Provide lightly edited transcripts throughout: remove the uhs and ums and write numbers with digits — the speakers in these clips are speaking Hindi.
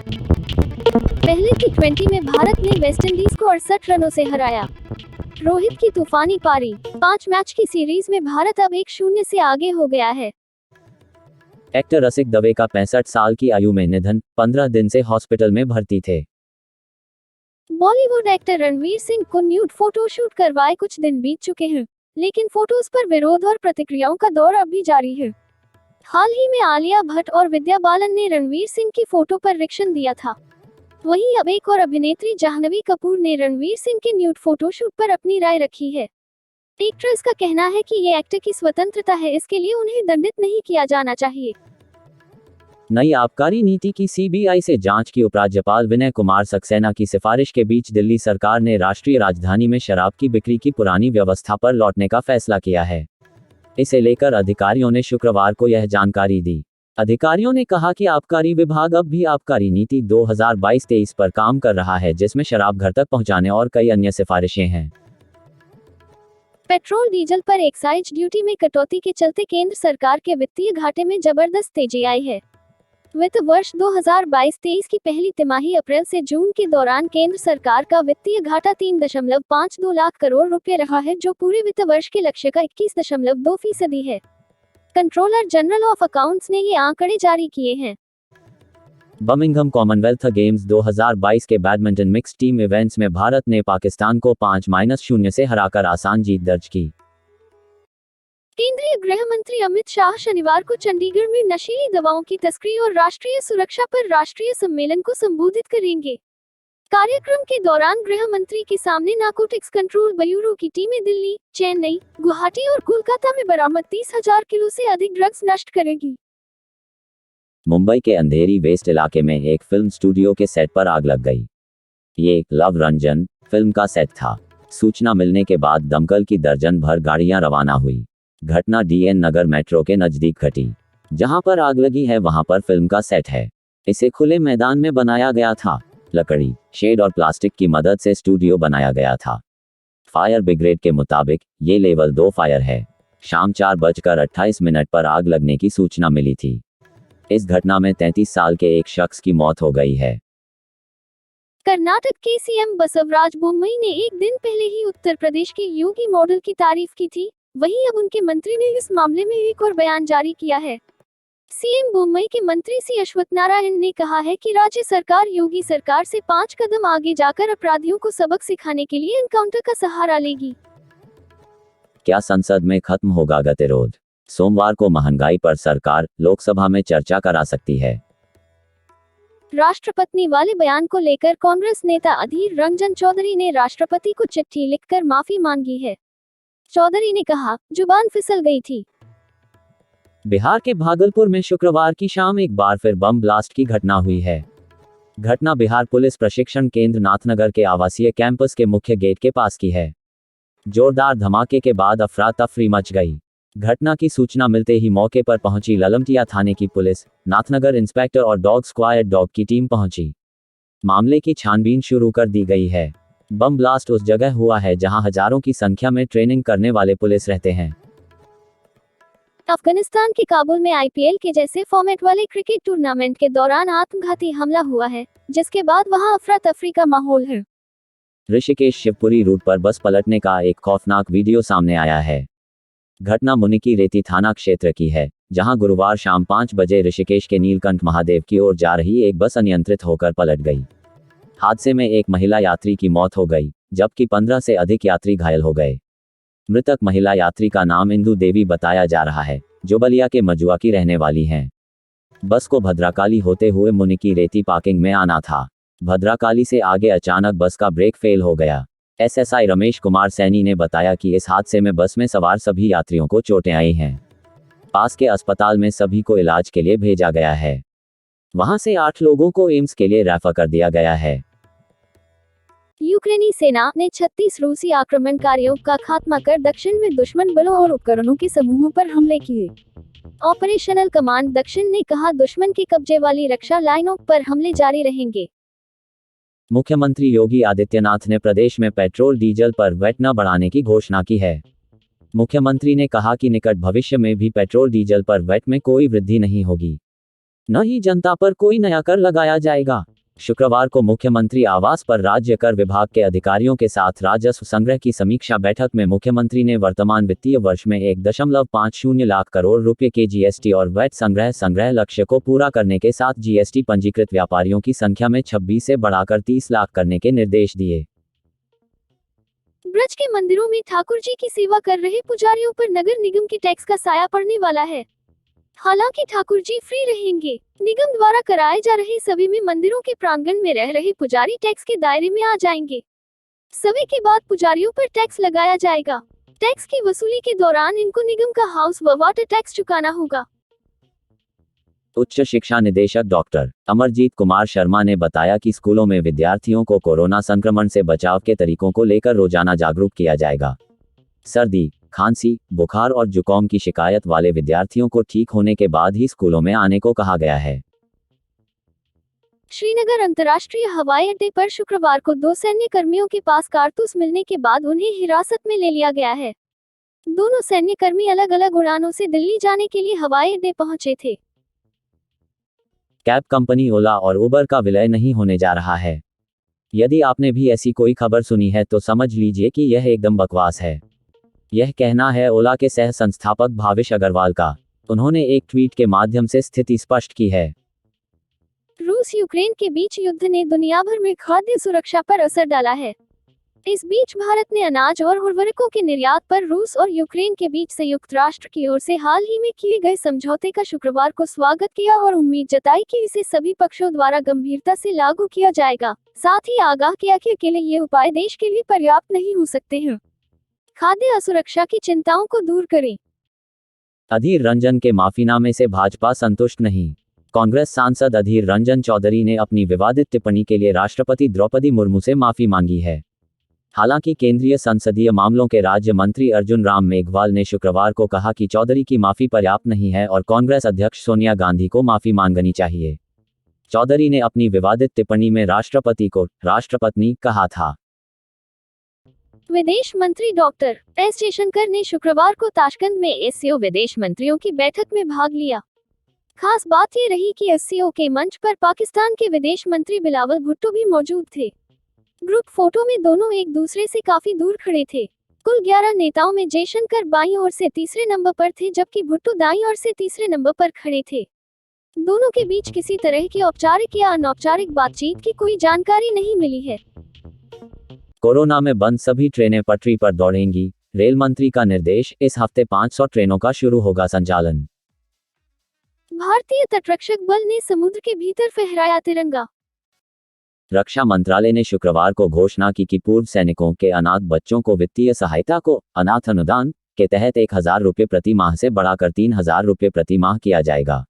पहले T20 में भारत ने वेस्टइंडीज को 68 रनों से हराया। रोहित की तूफानी पारी। 5 मैच की सीरीज में भारत अब 1-0 से आगे हो गया है। एक्टर रसिक दवे का 65 साल की आयु में निधन, 15 दिन से हॉस्पिटल में भर्ती थे। बॉलीवुड एक्टर रणवीर सिंह को न्यूड फोटोशूट करवाए कुछ दिन बीत चुके हैं, लेकिन फोटोज पर विरोध और प्रतिक्रियाओं का दौर अब भी जारी है। हाल ही में आलिया भट्ट और विद्या बालन ने रणवीर सिंह की फोटो पर रिएक्शन दिया था। वहीं अब एक और अभिनेत्री जाह्नवी कपूर ने रणवीर सिंह के न्यूड फोटोशूट पर अपनी राय रखी है। एक्ट्रेस का कहना है कि ये एक्टर की स्वतंत्रता है, इसके लिए उन्हें दंडित नहीं किया जाना चाहिए। नई आबकारी नीति की सीबीआई से जांच की उपराज्यपाल विनय कुमार सक्सेना की सिफारिश के बीच दिल्ली सरकार ने राष्ट्रीय राजधानी में शराब की बिक्री की पुरानी व्यवस्था पर लौटने का फैसला किया है। इसे लेकर अधिकारियों ने शुक्रवार को यह जानकारी दी। अधिकारियों ने कहा कि आबकारी विभाग अब भी आबकारी नीति 2022-23 पर काम कर रहा है, जिसमें शराब घर तक पहुंचाने और कई अन्य सिफारिशें हैं। पेट्रोल डीजल पर एक्साइज ड्यूटी में कटौती के चलते केंद्र सरकार के वित्तीय घाटे में जबरदस्त तेजी आई है। वित्त वर्ष 2022-23 की पहली तिमाही अप्रैल से जून के दौरान केंद्र सरकार का वित्तीय घाटा 3.52 लाख करोड़ रुपए रहा है, जो पूरे वित्त वर्ष के लक्ष्य का 21.2% है। कंट्रोलर जनरल ऑफ अकाउंट्स ने ये आंकड़े जारी किए हैं। बर्मिंघम कॉमनवेल्थ गेम्स 2022 के बैडमिंटन मिक्स टीम इवेंट्स में भारत ने पाकिस्तान को 5-0 से हराकर आसान जीत दर्ज की। केंद्रीय गृह मंत्री अमित शाह शनिवार को चंडीगढ़ में नशीली दवाओं की तस्करी और राष्ट्रीय सुरक्षा पर राष्ट्रीय सम्मेलन को संबोधित करेंगे। कार्यक्रम के दौरान गृह मंत्री के सामने नारकोटिक्स कंट्रोल ब्यूरो की टीमें दिल्ली, चेन्नई, गुवाहाटी और कोलकाता में बरामद 30,000 किलो से अधिक ड्रग्स नष्ट करेगी। मुंबई के अंधेरी वेस्ट इलाके में एक फिल्म स्टूडियो के सेट पर आग लग गई। ये लव रंजन फिल्म का सेट था। सूचना मिलने के बाद दमकल की दर्जन भर गाड़ियां रवाना हुई। घटना डीएन नगर मेट्रो के नजदीक घटी। जहां पर आग लगी है वहां पर फिल्म का सेट है। इसे खुले मैदान में बनाया गया था। लकड़ी, शेड और प्लास्टिक की मदद से स्टूडियो बनाया गया था। फायर ब्रिगेड के मुताबिक ये लेवल 2 फायर है। शाम 4:28 पर आग लगने की सूचना मिली थी। इस घटना में 33 साल के एक शख्स की मौत हो गई है। कर्नाटक के सीएम बसवराज बोम्मई ने एक दिन पहले ही उत्तर प्रदेश के योगी मॉडल की तारीफ की थी। वहीं अब उनके मंत्री ने इस मामले में एक और बयान जारी किया है। सीएम बोम्मई के मंत्री सी अश्वत्थ नारायण ने कहा है कि राज्य सरकार योगी सरकार से 5 कदम आगे जाकर अपराधियों को सबक सिखाने के लिए एनकाउंटर का सहारा लेगी। क्या संसद में खत्म होगा गतिरोध? सोमवार को महंगाई पर सरकार लोकसभा में चर्चा करा सकती है। राष्ट्रपति वाले बयान को लेकर कांग्रेस नेता अधीर रंजन चौधरी ने राष्ट्रपति को चिट्ठी लिखकर माफी मांगी है। चौधरी ने कहा, जुबान फिसल गई थी। बिहार के भागलपुर में शुक्रवार की शाम एक बार फिर बम ब्लास्ट की घटना हुई है। घटना बिहार पुलिस प्रशिक्षण केंद्र नाथनगर के आवासीय कैंपस के मुख्य गेट के पास की है। जोरदार धमाके के बाद अफरा तफरी मच गई। घटना की सूचना मिलते ही मौके पर पहुंची ललमटिया थाने की पुलिस, नाथनगर इंस्पेक्टर और डॉग स्क्वायड डॉग की टीम पहुंची। मामले की छानबीन शुरू कर दी गई है। बम ब्लास्ट उस जगह हुआ है जहां हजारों की संख्या में ट्रेनिंग करने वाले पुलिस रहते हैं। अफगानिस्तान के काबुल में आईपीएल के जैसे फॉर्मेट वाले क्रिकेट टूर्नामेंट के दौरान आत्मघाती हमला हुआ है, जिसके बाद वहां अफरा तफरी का माहौल है। ऋषिकेश शिवपुरी रूट पर बस पलटने का एक खौफनाक वीडियो सामने आया है। घटना मुनिकी रेती थाना क्षेत्र की है, जहां गुरुवार शाम 5 बजे ऋषिकेश के नीलकंठ महादेव की ओर जा रही एक बस अनियंत्रित होकर पलट गई। हादसे में एक महिला यात्री की मौत हो गई, जबकि 15 से अधिक यात्री घायल हो गए। मृतक महिला यात्री का नाम इंदु देवी बताया जा रहा है, जो बलिया के मजुआ की रहने वाली हैं। बस को भद्राकाली होते हुए मुनिकी रेती पार्किंग में आना था। भद्राकाली से आगे अचानक बस का ब्रेक फेल हो गया। एसएसआई रमेश कुमार सैनी ने बताया कि इस हादसे में बस में सवार सभी यात्रियों को चोटें आई हैं। पास के अस्पताल में सभी को इलाज के लिए भेजा गया है। वहां से 8 लोगों को एम्स के लिए रेफर कर दिया गया है। यूक्रेनी सेना ने 36 रूसी आक्रमणकारियों का खात्मा कर दक्षिण में दुश्मन बलों और उपकरणों के समूहों पर हमले किए। ऑपरेशनल कमांड दक्षिण ने कहा, दुश्मन के कब्जे वाली रक्षा लाइनों पर हमले जारी रहेंगे। मुख्यमंत्री योगी आदित्यनाथ ने प्रदेश में पेट्रोल डीजल पर वैट न बढ़ाने की घोषणा की है। मुख्यमंत्री ने कहा कि निकट भविष्य में भी पेट्रोल डीजल पर वैट में कोई वृद्धि नहीं होगी, न ही जनता पर कोई नया कर लगाया जाएगा। शुक्रवार को मुख्यमंत्री आवास पर राज्य कर विभाग के अधिकारियों के साथ राजस्व संग्रह की समीक्षा बैठक में मुख्यमंत्री ने वर्तमान वित्तीय वर्ष में 1.50 लाख करोड़ रुपए के जीएसटी और वैट संग्रह लक्ष्य को पूरा करने के साथ जीएसटी पंजीकृत व्यापारियों की संख्या में 26 से बढ़ाकर 30 लाख करने के निर्देश दिए। ब्रज के मंदिरों में ठाकुर जी की सेवा कर रहे पुजारियों पर नगर निगम के टैक्स का साया पड़ने वाला है। हालांकि ठाकुर जी फ्री रहेंगे, निगम द्वारा कराए जा रहे सभी में मंदिरों के प्रांगण में रह रहे पुजारी टैक्स के दायरे में आ जाएंगे। सभी के बाद पुजारियों पर टैक्स लगाया जाएगा। टैक्स की वसूली के दौरान इनको निगम का हाउस व वाटर टैक्स चुकाना होगा। उच्च शिक्षा निदेशक डॉक्टर अमरजीत कुमार शर्मा ने बताया कि स्कूलों में विद्यार्थियों को कोरोना संक्रमण से बचाव के तरीकों को लेकर रोजाना जागरूक किया जाएगा। सर्दी, खांसी, बुखार और जुकाम की शिकायत वाले विद्यार्थियों को ठीक होने के बाद ही स्कूलों में आने को कहा गया है। श्रीनगर अंतर्राष्ट्रीय हवाई अड्डे पर शुक्रवार को 2 सैन्य कर्मियों के पास कारतूस मिलने के बाद उन्हें हिरासत में ले लिया गया है। दोनों सैन्य कर्मी अलग अलग उड़ानों से दिल्ली जाने के लिए हवाई अड्डे पहुंचे थे। कैब कंपनी ओला और उबर का विलय नहीं होने जा रहा है। यदि आपने भी ऐसी कोई खबर सुनी है तो समझ लीजिए कि यह एकदम बकवास है। यह कहना है ओला के सह संस्थापक भाविश अग्रवाल का। उन्होंने एक ट्वीट के माध्यम से स्थिति स्पष्ट की है। रूस यूक्रेन के बीच युद्ध ने दुनिया भर में खाद्य सुरक्षा पर असर डाला है। इस बीच भारत ने अनाज और उर्वरकों के निर्यात पर रूस और यूक्रेन के बीच संयुक्त राष्ट्र की ओर से हाल ही में किए गए समझौते का शुक्रवार को स्वागत किया और उम्मीद जताई कि इसे सभी पक्षों द्वारा गंभीरता से लागू किया जाएगा। साथ ही आगाह किया कि अकेले ये उपाय देश के लिए पर्याप्त नहीं हो सकते हैं। खाद्य असुरक्षा की चिंताओं को दूर करें। अधीर रंजन के माफीनामे से भाजपा संतुष्ट नहीं। कांग्रेस सांसद अधीर रंजन चौधरी ने अपनी विवादित टिप्पणी के लिए राष्ट्रपति द्रौपदी मुर्मू से माफी मांगी है। हालांकि केंद्रीय संसदीय मामलों के राज्य मंत्री अर्जुन राम मेघवाल ने शुक्रवार को कहा कि चौधरी की माफी पर्याप्त नहीं है और कांग्रेस अध्यक्ष सोनिया गांधी को माफी मांगनी चाहिए। चौधरी ने अपनी विवादित टिप्पणी में राष्ट्रपति को राष्ट्रपत्नी कहा था। विदेश मंत्री डॉक्टर एस जयशंकर ने शुक्रवार को ताशकंद में एससीओ विदेश मंत्रियों की बैठक में भाग लिया। खास बात ये रही कि एससीओ के मंच पर पाकिस्तान के विदेश मंत्री बिलावल भुट्टो भी मौजूद थे। ग्रुप फोटो में दोनों एक दूसरे से काफी दूर खड़े थे। कुल 11 नेताओं में जयशंकर बाईं ओर से तीसरे नंबर पर थे, जबकि भुट्टो दाईं ओर से तीसरे नंबर पर खड़े थे। दोनों के बीच किसी तरह की औपचारिक या अनौपचारिक बातचीत की कोई जानकारी नहीं मिली है। कोरोना में बंद सभी ट्रेनें पटरी पर दौड़ेंगी, रेल मंत्री का निर्देश। इस हफ्ते 500 ट्रेनों का शुरू होगा संचालन। भारतीय तटरक्षक बल ने समुद्र के भीतर फहराया तिरंगा। रक्षा मंत्रालय ने शुक्रवार को घोषणा की कि पूर्व सैनिकों के अनाथ बच्चों को वित्तीय सहायता को अनाथ अनुदान के तहत 1,000 रुपये प्रति माह से बढ़ाकर 3,000 रुपये प्रति माह किया जाएगा।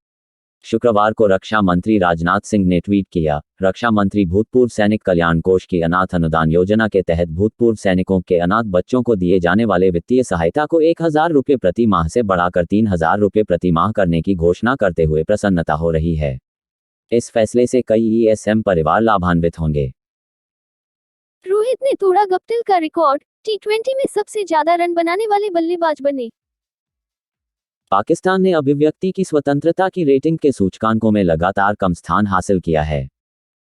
शुक्रवार को रक्षा मंत्री राजनाथ सिंह ने ट्वीट किया, रक्षा मंत्री भूतपूर्व सैनिक कल्याण कोष की अनाथ अनुदान योजना के तहत भूतपूर्व सैनिकों के अनाथ बच्चों को दिए जाने वाले वित्तीय सहायता को 1,000 रुपये प्रति माह से बढ़ाकर 3,000 रुपये प्रति माह करने की घोषणा करते हुए प्रसन्नता हो रही है। इस फैसले से कई ईएसएम परिवार लाभान्वित होंगे। रोहित ने तोड़ा गप्टिल का रिकॉर्ड, टी20 में सबसे ज्यादा रन बनाने वाले बल्लेबाज बने। पाकिस्तान ने अभिव्यक्ति की स्वतंत्रता की रेटिंग के सूचकांकों में लगातार कम स्थान हासिल किया है।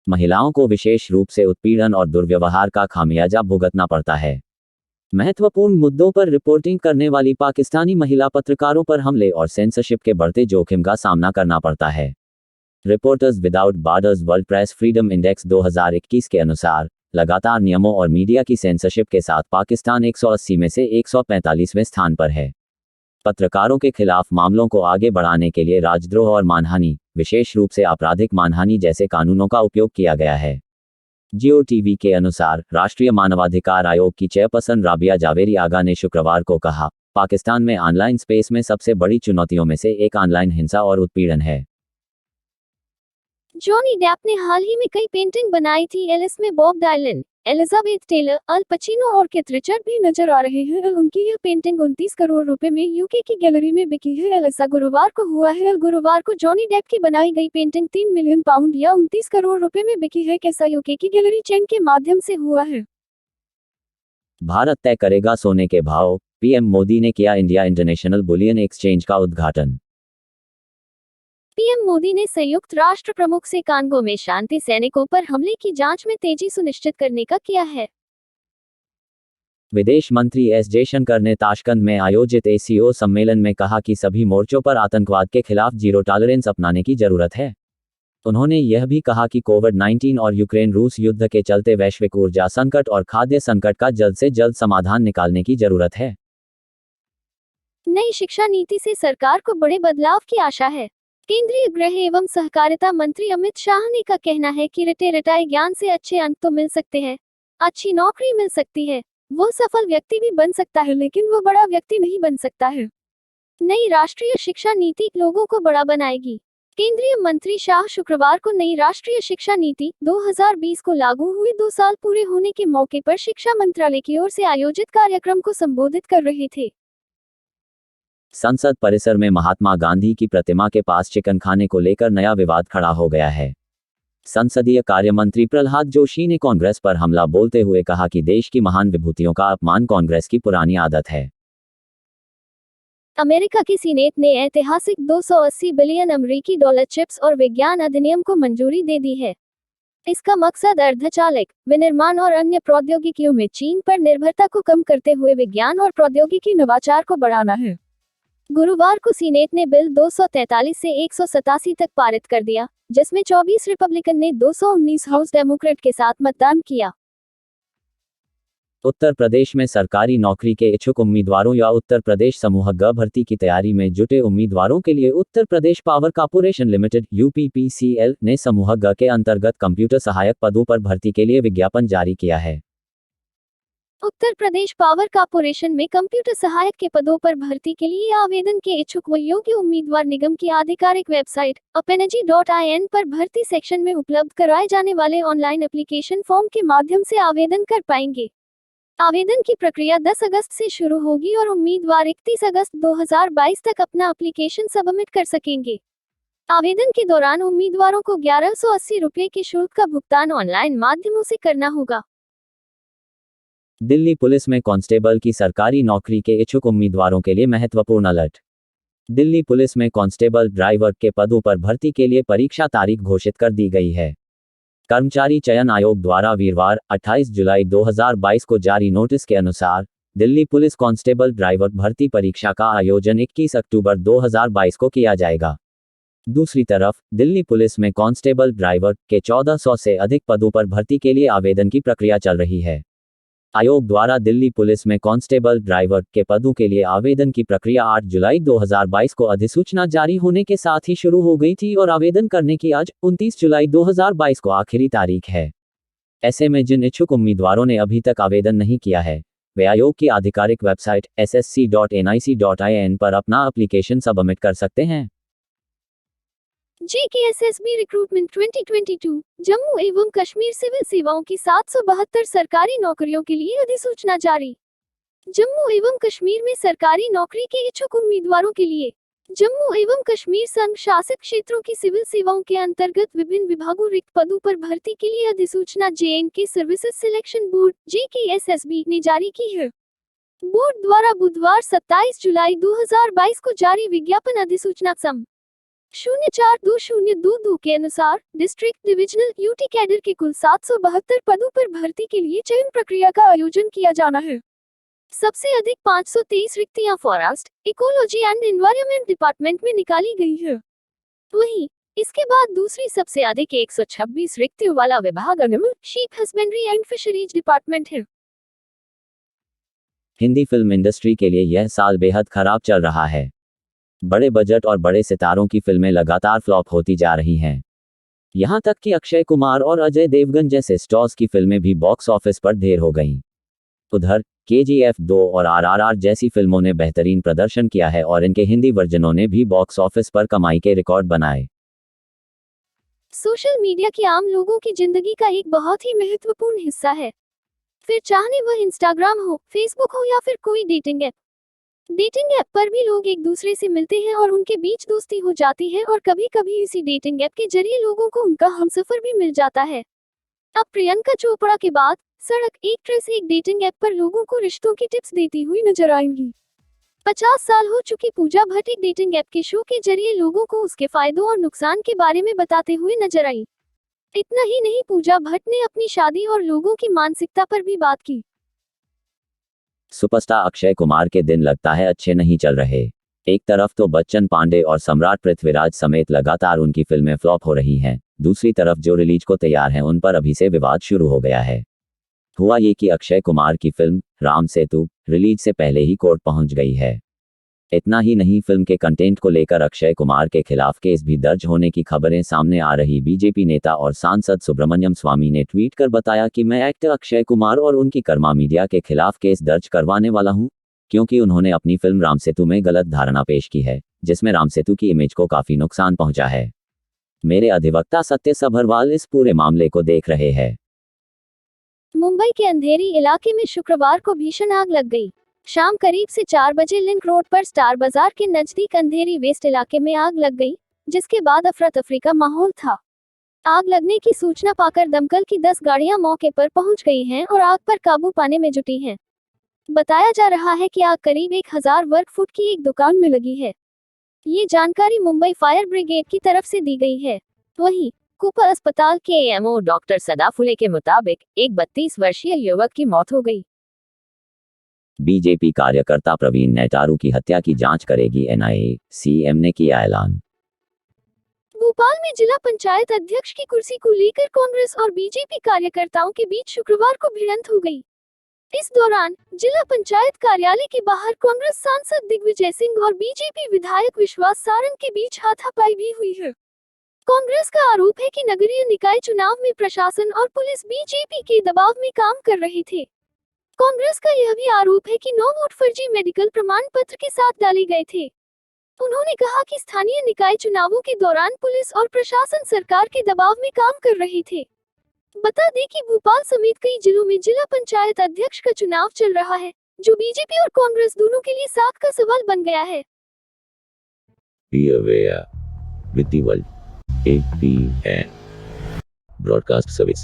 महिलाओं को विशेष रूप से उत्पीड़न और दुर्व्यवहार का खामियाजा भुगतना पड़ता है। महत्वपूर्ण मुद्दों पर रिपोर्टिंग करने वाली पाकिस्तानी महिला पत्रकारों पर हमले और सेंसरशिप के बढ़ते जोखिम का सामना करना पड़ता है। Reporters without borders world press freedom index 2021 के अनुसार लगातार नियमों और मीडिया की सेंसरशिप के साथ पाकिस्तान 180 में से 145वें स्थान पर है। पत्रकारों के खिलाफ मामलों को आगे बढ़ाने के लिए राजद्रोह और मानहानि, विशेष रूप से आपराधिक मानहानि जैसे कानूनों का उपयोग किया गया है। जियो टीवी के अनुसार राष्ट्रीय मानवाधिकार आयोग की चेयरपर्सन राबिया जावेरी आगा ने शुक्रवार को कहा, पाकिस्तान में ऑनलाइन स्पेस में सबसे बड़ी चुनौतियों में से एक ऑनलाइन हिंसा और उत्पीड़न है। जॉनी डेप ने हाल ही में कई पेंटिंग बनाई थी। एलिस में बॉब डायलन, एलिजाबेथ टेलर, अल पचिनो और किथ रिचर्ड भी नजर आ रहे हैं। उनकी यह पेंटिंग 29 करोड़ रुपए में यूके की गैलरी में बिकी है। ऐसा गुरुवार को हुआ है। गुरुवार को जॉनी डेप की बनाई गई पेंटिंग 3 मिलियन पाउंड या 29 करोड़ रुपए में बिकी है। कैसा यूके की गैलरी चेन के माध्यम से हुआ है। भारत तय करेगा सोने के भाव, पीएम मोदी ने किया इंडिया इंटरनेशनल बुलियन एक्सचेंज का उद्घाटन। पीएम मोदी ने संयुक्त राष्ट्र प्रमुख से कांगो में शांति सैनिकों पर हमले की जांच में तेजी सुनिश्चित करने का किया है। विदेश मंत्री एस जयशंकर ने ताशकंद में आयोजित एसीओ सम्मेलन में कहा कि सभी मोर्चों पर आतंकवाद के खिलाफ जीरो टॉलरेंस अपनाने की जरूरत है। उन्होंने यह भी कहा कि कोविड-19 और यूक्रेन रूस युद्ध के चलते वैश्विक ऊर्जा संकट और खाद्य संकट का जल्द से जल्द समाधान निकालने की जरूरत है। नई शिक्षा नीति से सरकार को बड़े बदलाव की आशा है। केंद्रीय गृह एवं सहकारिता मंत्री अमित शाह ने का कहना है कि रटे ज्ञान से अच्छे अंक तो मिल सकते हैं, अच्छी नौकरी मिल सकती है, वो सफल व्यक्ति भी बन सकता है, लेकिन वो बड़ा व्यक्ति नहीं बन सकता है। नई राष्ट्रीय शिक्षा नीति लोगों को बड़ा बनाएगी। केंद्रीय मंत्री शाह शुक्रवार को नई राष्ट्रीय शिक्षा नीति 2020 को लागू हुए 2 साल पूरे होने के मौके पर शिक्षा मंत्रालय की ओर से आयोजित कार्यक्रम को संबोधित कर रहे थे। संसद परिसर में महात्मा गांधी की प्रतिमा के पास चिकन खाने को लेकर नया विवाद खड़ा हो गया है। संसदीय कार्य मंत्री प्रहलाद जोशी ने कांग्रेस पर हमला बोलते हुए कहा कि देश की महान विभूतियों का अपमान कांग्रेस की पुरानी आदत है। अमेरिका की सीनेट ने ऐतिहासिक 280 बिलियन अमेरिकी डॉलर चिप्स और विज्ञान अधिनियम को मंजूरी दे दी है। इसका मकसद अर्धचालक, विनिर्माण और अन्य प्रौद्योगिकियों में चीन पर निर्भरता को कम करते हुए विज्ञान और प्रौद्योगिकी नवाचार को बढ़ाना है। गुरुवार को सीनेट ने बिल 243 से 187 तक पारित कर दिया, जिसमें 24 रिपब्लिकन ने 219 हाउस डेमोक्रेट के साथ मतदान किया। उत्तर प्रदेश में सरकारी नौकरी के इच्छुक उम्मीदवारों या उत्तर प्रदेश समूह ग भर्ती की तैयारी में जुटे उम्मीदवारों के लिए Uttar Pradesh power corporation limited (UPPCL) ने समूह ग के अंतर्गत कंप्यूटर सहायक पदों पर भर्ती के लिए विज्ञापन जारी किया है। उत्तर प्रदेश पावर कॉर्पोरेशन में कंप्यूटर सहायक के पदों पर भर्ती के लिए आवेदन के इच्छुक व योग्य उम्मीदवार निगम की आधिकारिक वेबसाइट apenergy.in पर भर्ती सेक्शन में उपलब्ध कराए जाने वाले ऑनलाइन एप्लीकेशन फॉर्म के माध्यम से आवेदन कर पाएंगे। आवेदन की प्रक्रिया 10 अगस्त से शुरू होगी और उम्मीदवार 31 अगस्त 2022 तक अपना एप्लीकेशन सबमिट कर सकेंगे। आवेदन के दौरान उम्मीदवारों को 1180 रुपये के शुल्क का भुगतान ऑनलाइन माध्यमों से करना होगा। दिल्ली पुलिस में कांस्टेबल की सरकारी नौकरी के इच्छुक उम्मीदवारों के लिए महत्वपूर्ण अलर्ट। दिल्ली पुलिस में कांस्टेबल ड्राइवर के पदों पर भर्ती के लिए परीक्षा तारीख घोषित कर दी गई है। कर्मचारी चयन आयोग द्वारा वीरवार 28 जुलाई 2022 को जारी नोटिस के अनुसार दिल्ली पुलिस कांस्टेबल ड्राइवर भर्ती परीक्षा का आयोजन 21 अक्टूबर 2022 को किया जाएगा। दूसरी तरफ दिल्ली पुलिस में कांस्टेबल ड्राइवर के 1400 से अधिक पदों पर भर्ती के लिए आवेदन की प्रक्रिया चल रही है। आयोग द्वारा दिल्ली पुलिस में कांस्टेबल ड्राइवर के पदों के लिए आवेदन की प्रक्रिया 8 जुलाई 2022 को अधिसूचना जारी होने के साथ ही शुरू हो गई थी और आवेदन करने की आज 29 जुलाई 2022 को आखिरी तारीख है। ऐसे में जिन इच्छुक उम्मीदवारों ने अभी तक आवेदन नहीं किया है, वे आयोग की आधिकारिक वेबसाइट ssc.nic.in पर अपना एप्लीकेशन सबमिट कर सकते हैं। JKSSB रिक्रूटमेंट 2022 जम्मू एवं कश्मीर सिविल सेवाओं की 772 सरकारी नौकरियों के लिए अधिसूचना जारी। जम्मू एवं कश्मीर में सरकारी नौकरी के इच्छुक उम्मीदवारों के लिए जम्मू एवं कश्मीर संघ शासित क्षेत्रों की सिविल सेवाओं के अंतर्गत विभिन्न विभागों रिक्त पदों पर भर्ती के लिए अधिसूचना JNK services selection board JKSSB ने जारी की है। बोर्ड द्वारा बुधवार 27 जुलाई 2022 को जारी विज्ञापन अधिसूचना सम 042022 के अनुसार डिस्ट्रिक्ट डिविजनल यूटी कैडर के कुल 772 पदों पर भर्ती के लिए चयन प्रक्रिया का आयोजन किया जाना है। सबसे अधिक 523 रिक्तियां forest, ecology and environment department में निकाली गई है। वहीं इसके बाद दूसरी सबसे अधिक 126 रिक्तियों वाला विभाग animal, sheep husbandry and fisheries department है। हिंदी फिल्म इंडस्ट्री के लिए यह साल बेहद खराब चल रहा है। बड़े बजट और बड़े सितारों की फिल्में लगातार फ्लॉप होती जा रही हैं। यहां तक कि अक्षय कुमार और अजय देवगन जैसे स्टार्स की फिल्में भी बॉक्स ऑफिस पर ढेर हो गईं। उधर KGF 2 और RRR जैसी फिल्मों ने बेहतरीन प्रदर्शन किया है और इनके हिंदी वर्जनों ने भी बॉक्स ऑफिस पर कमाई के रिकॉर्ड बनाए। सोशल मीडिया की आम लोगों की जिंदगी का एक बहुत ही महत्वपूर्ण हिस्सा है। फिर चाहे वह इंस्टाग्राम हो, फेसबुक हो या फिर कोई डेटिंग ऐप। डेटिंग ऐप पर भी लोग एक दूसरे से मिलते हैं और उनके बीच दोस्ती हो जाती है और कभी-कभी इसी डेटिंग ऐप के जरिए लोगों को उनका हमसफर भी मिल जाता है। अब प्रियंका चोपड़ा के बाद सड़क एक्ट्रेस एक डेटिंग ऐप पर लोगों को रिश्तों की टिप्स देती हुई नजर आएंगी। 50 साल हो चुकी पूजा भट्ट एक डेटिंग ऐप के शो के जरिए लोगों को उसके फायदों और नुकसान के बारे में बताते हुए नजर आई। इतना ही नहीं, पूजा भट्ट ने अपनी शादी और लोगों की मानसिकता पर भी बात की। सुपरस्टार अक्षय कुमार के दिन लगता है अच्छे नहीं चल रहे। एक तरफ तो बच्चन पांडे और सम्राट पृथ्वीराज समेत लगातार उनकी फिल्में फ्लॉप हो रही हैं, दूसरी तरफ जो रिलीज को तैयार हैं उन पर अभी से विवाद शुरू हो गया है। हुआ ये कि अक्षय कुमार की फिल्म राम सेतु रिलीज से पहले ही कोर्ट पहुंच गई है। इतना ही नहीं, फिल्म के कंटेंट को लेकर अक्षय कुमार के खिलाफ केस भी दर्ज होने की खबरें सामने आ रही। बीजेपी नेता और सांसद सुब्रमण्यम स्वामी ने ट्वीट कर बताया कि मैं एक्टर अक्षय कुमार और उनकी कर्मा मीडिया के खिलाफ केस दर्ज करवाने वाला हूं, क्योंकि उन्होंने अपनी फिल्म राम सेतु में गलत धारणा पेश की है, जिसमें राम सेतु की इमेज को काफी नुकसान पहुंचा है। मेरे अधिवक्ता सत्य सभरवाल इस पूरे मामले को देख रहे हैं। मुंबई के अंधेरी इलाके में शुक्रवार को भीषण आग लग गई। शाम करीब से 4 बजे लिंक रोड पर स्टार बाजार के नजदीक अंधेरी वेस्ट इलाके में आग लग गई, जिसके बाद अफरा तफरी का माहौल था। आग लगने की सूचना पाकर दमकल की 10 गाड़ियां मौके पर पहुंच गई हैं और आग पर काबू पाने में जुटी हैं। बताया जा रहा है कि आग करीब 1000 वर्ग फुट की एक दुकान में लगी है। ये जानकारी मुंबई फायर ब्रिगेड की तरफ से दी गई है। वहीं कूपर अस्पताल के एएमओ डॉक्टर सदाफुले के मुताबिक एक 32 वर्षीय युवक की मौत हो गई। बीजेपी कार्यकर्ता प्रवीण नेटारू की हत्या की जांच करेगी एनआईए, सीएम ने किया ऐलान। भोपाल में जिला पंचायत अध्यक्ष की कुर्सी को लेकर कांग्रेस और बीजेपी कार्यकर्ताओं के बीच शुक्रवार को भिड़ंत हो गई। इस दौरान जिला पंचायत कार्यालय के बाहर कांग्रेस सांसद दिग्विजय सिंह और बीजेपी विधायक विश्वास सारंग के बीच हाथापाई भी हुई है। कांग्रेस का आरोप है कि नगरीय निकाय चुनाव में प्रशासन और पुलिस बीजेपी के दबाव में काम कर रहे थे। कांग्रेस का यह भी आरोप है कि 9 वोट फर्जी मेडिकल प्रमाण पत्र के साथ डाले गए थे। उन्होंने कहा कि स्थानीय निकाय चुनावों के दौरान पुलिस और प्रशासन सरकार के दबाव में काम कर रहे थे। बता दें कि भोपाल समेत कई जिलों में जिला पंचायत अध्यक्ष का चुनाव चल रहा है, जो बीजेपी और कांग्रेस दोनों के लिए साख का सवाल बन गया है। Be aware with the world. APN Broadcast Service.